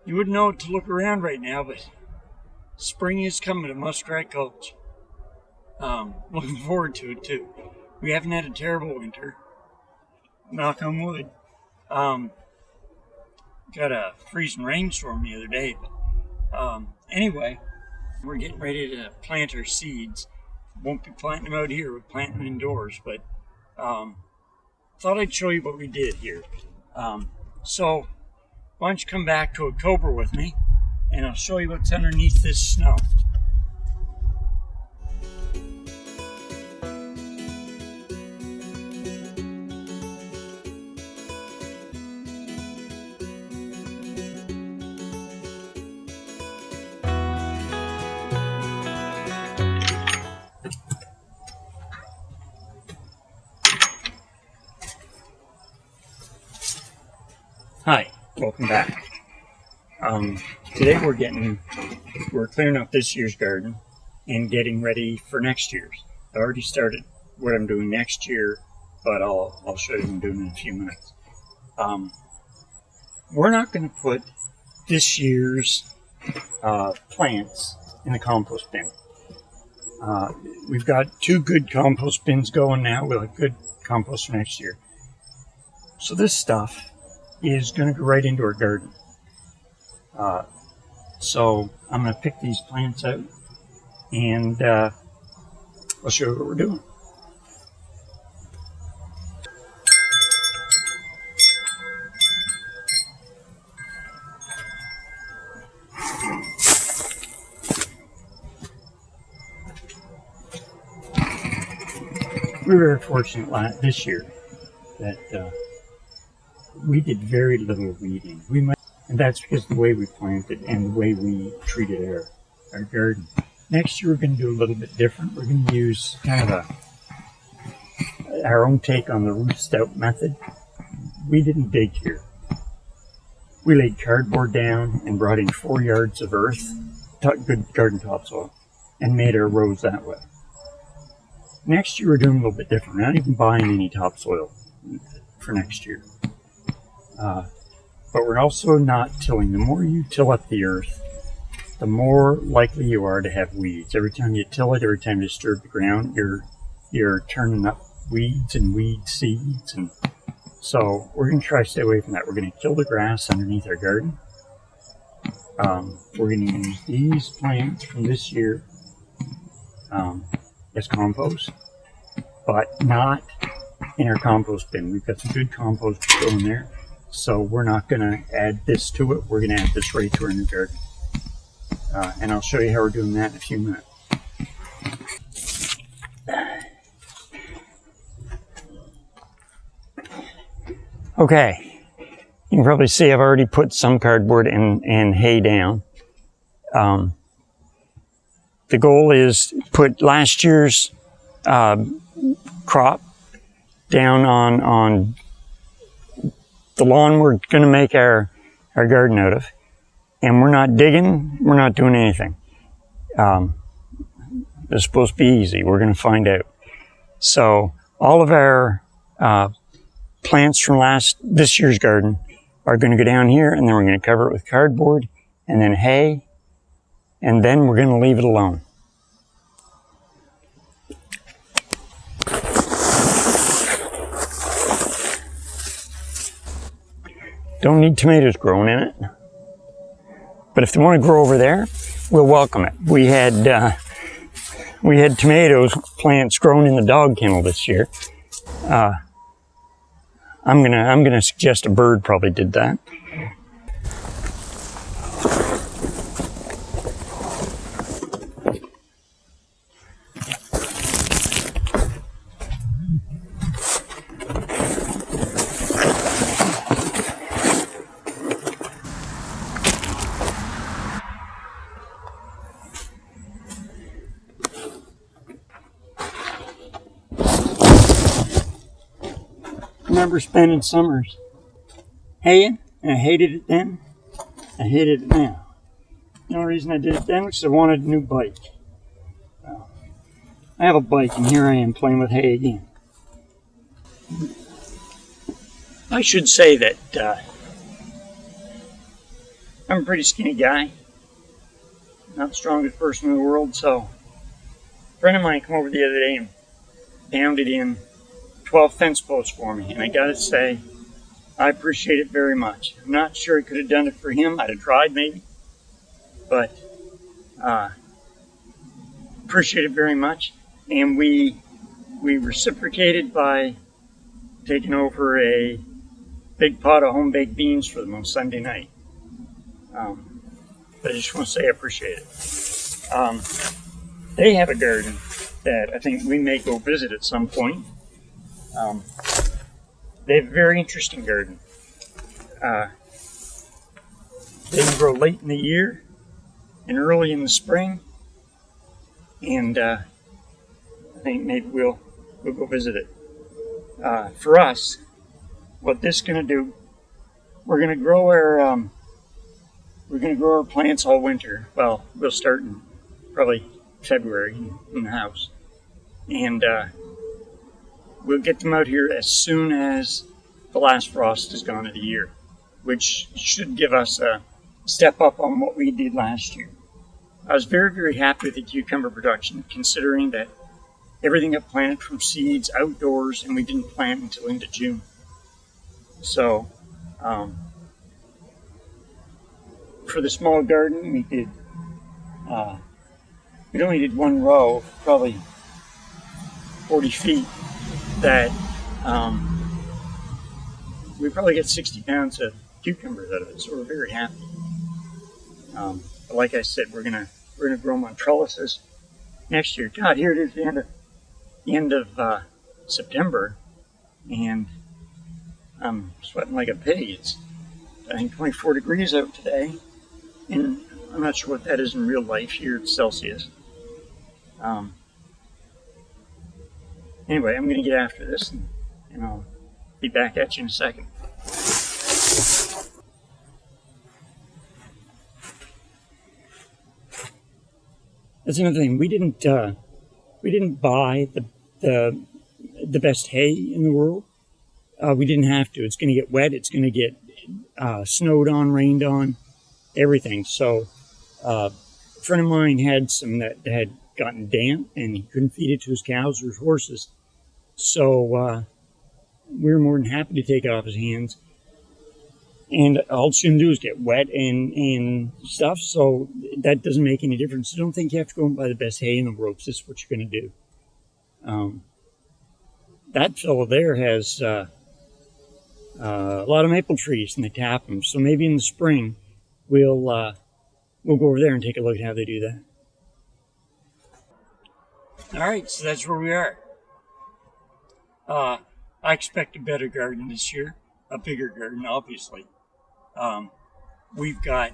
You wouldn't know it to look around right now, but spring is coming to Muskrat Gulch. Looking forward to it too. We haven't had a terrible winter. Knock on wood. Got a freezing rainstorm the other day. Anyway, we're getting ready to plant our seeds. Won't be planting them out here, we're planting them indoors, but thought I'd show you what we did here. So why don't you come back to October with me and I'll show you what's underneath this snow. Hi, welcome back. Today we're clearing up this year's garden and getting ready for next year's. I already started what I'm doing next year, but I'll show you what I'm doing in a few minutes. We're not going to put this year's plants in the compost bin. We've got 2 good compost bins going now. We'll have good compost for next year. So this stuff is going to go right into our garden. So I'm going to pick these plants out and I'll show you what we're doing. We were fortunate this year that we did very little weeding. And that's because of the way we planted and the way we treated our garden. Next year we're going to do a little bit different. We're going to use kind of our own take on the root stout method. We didn't dig here. We laid cardboard down and brought in 4 yards of earth, good garden topsoil, and made our rows that way. Next year we're doing a little bit different. We're not even buying any topsoil for next year. But we're also not tilling. The more you till up the earth, the more likely you are to have weeds. Every time you till it, every time you disturb the ground, you're turning up weeds and weed seeds. And so we're going to try to stay away from that. We're going to kill the grass underneath our garden. We're going to use these plants from this year as compost, but not in our compost bin. We've got some good compost going there. So we're not going to add this to it. We're going to add this right to our new garden. And I'll show you how we're doing that in a few minutes. Okay, you can probably see I've already put some cardboard and hay down. The goal is to put last year's crop down on the lawn we're going to make our garden out of, and we're not digging, we're not doing anything. It's supposed to be easy. We're going to find out. So all of our plants from this year's garden are going to go down here, and then we're going to cover it with cardboard and then hay, and then we're going to leave it alone. Don't need tomatoes growing in it, but if they want to grow over there, we'll welcome it. We had tomatoes plants growing in the dog kennel this year. I'm gonna suggest a bird probably did that. I remember spending summers haying, and I hated it then. I hated it now. The only reason I did it then was because I wanted a new bike. I have a bike, and here I am playing with hay again. I should say that I'm a pretty skinny guy, not the strongest person in the world, so a friend of mine came over the other day and pounded in 12 fence posts for me, and I gotta say, I appreciate it very much. I'm not sure I could have done it for him. I'd have tried maybe, but appreciate it very much. And we reciprocated by taking over a big pot of home-baked beans for them on Sunday night. But I just want to say I appreciate it. They have a garden that I think we may go visit at some point. They have a very interesting garden. They grow late in the year and early in the spring, and I think maybe we'll go visit it. For us, what this is going to do, we're going to grow our plants all winter. Well, we'll start in probably February in the house, and we'll get them out here as soon as the last frost is gone of the year, which should give us a step up on what we did last year. I was very, very happy with the cucumber production, considering that everything got planted from seeds outdoors, and we didn't plant until into June. So, for the small garden, we only did one row, probably 40 feet, that we probably get 60 pounds of cucumbers out of it, so we're very happy. But like I said, we're gonna grow them on trellises next year. God, here it is, the end of September, and I'm sweating like a pig. It's, I think, 24 degrees out today, and I'm not sure what that is in real life. Here it's Celsius. Anyway, I'm going to get after this, and I'll be back at you in a second. That's another thing. We didn't buy the best hay in the world. We didn't have to. It's going to get wet. It's going to get snowed on, rained on, everything. So a friend of mine had some that had gotten damp, and he couldn't feed it to his cows or his horses. So we were more than happy to take it off his hands. And all it's going to do is get wet and stuff, so that doesn't make any difference. I don't think you have to go and buy the best hay in the world. This is what you're going to do. That fellow there has a lot of maple trees, and they tap them. So maybe in the spring, we'll go over there and take a look at how they do that. All right, so that's where we are. I expect a better garden this year, a bigger garden, obviously. We've got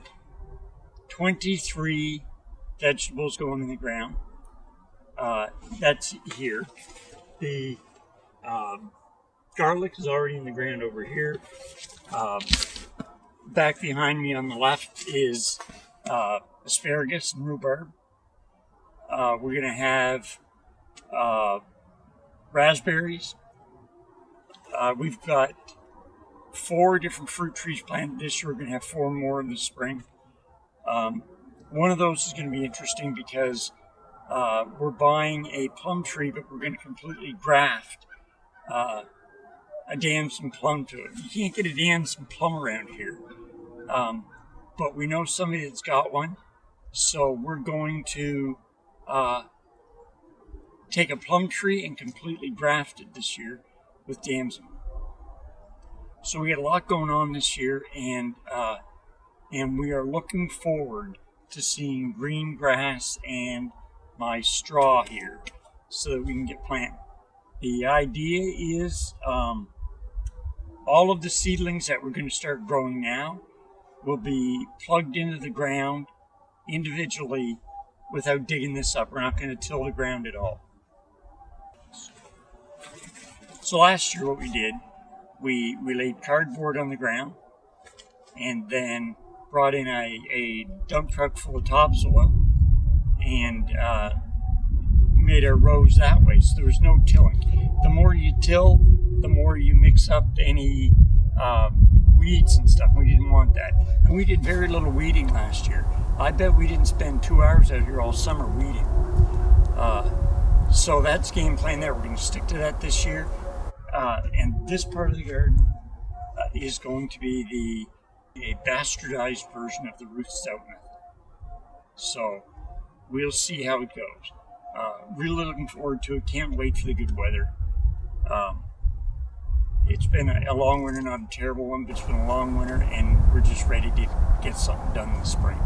23 vegetables going in the ground. That's here. The garlic is already in the ground over here. Back behind me on the left is asparagus and rhubarb. We're going to have raspberries. We've got 4 different fruit trees planted this year. We're going to have 4 more in the spring. One of those is going to be interesting because we're buying a plum tree, but we're going to completely graft a damson plum to it. You can't get a damson plum around here, but we know somebody that's got one, so we're going to take a plum tree and completely graft it this year with damson. So we got a lot going on this year, and we are looking forward to seeing green grass and my straw here so that we can get planted. The idea is all of the seedlings that we're going to start growing now will be plugged into the ground individually without digging this up. We're not going to till the ground at all. So last year what we did, we laid cardboard on the ground and then brought in a dump truck full of topsoil and made our rows that way, so there was no tilling. The more you till, the more you mix up any weeds and stuff. We didn't want that. And we did very little weeding last year. I bet we didn't spend 2 hours out here all summer weeding. So that's game plan there. We're going to stick to that this year. And this part of the garden is going to be a bastardized version of the Ruth Stout method. So we'll see how it goes. Really looking forward to it. Can't wait for the good weather. It's been a long winter, not a terrible one, but it's been a long winter, and we're just ready to get something done in the spring.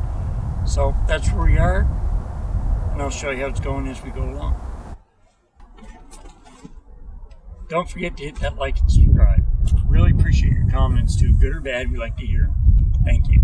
So that's where we are, and I'll show you how it's going as we go along. Don't forget to hit that like and subscribe. Really appreciate your comments too, good or bad. We like to hear them. Thank you.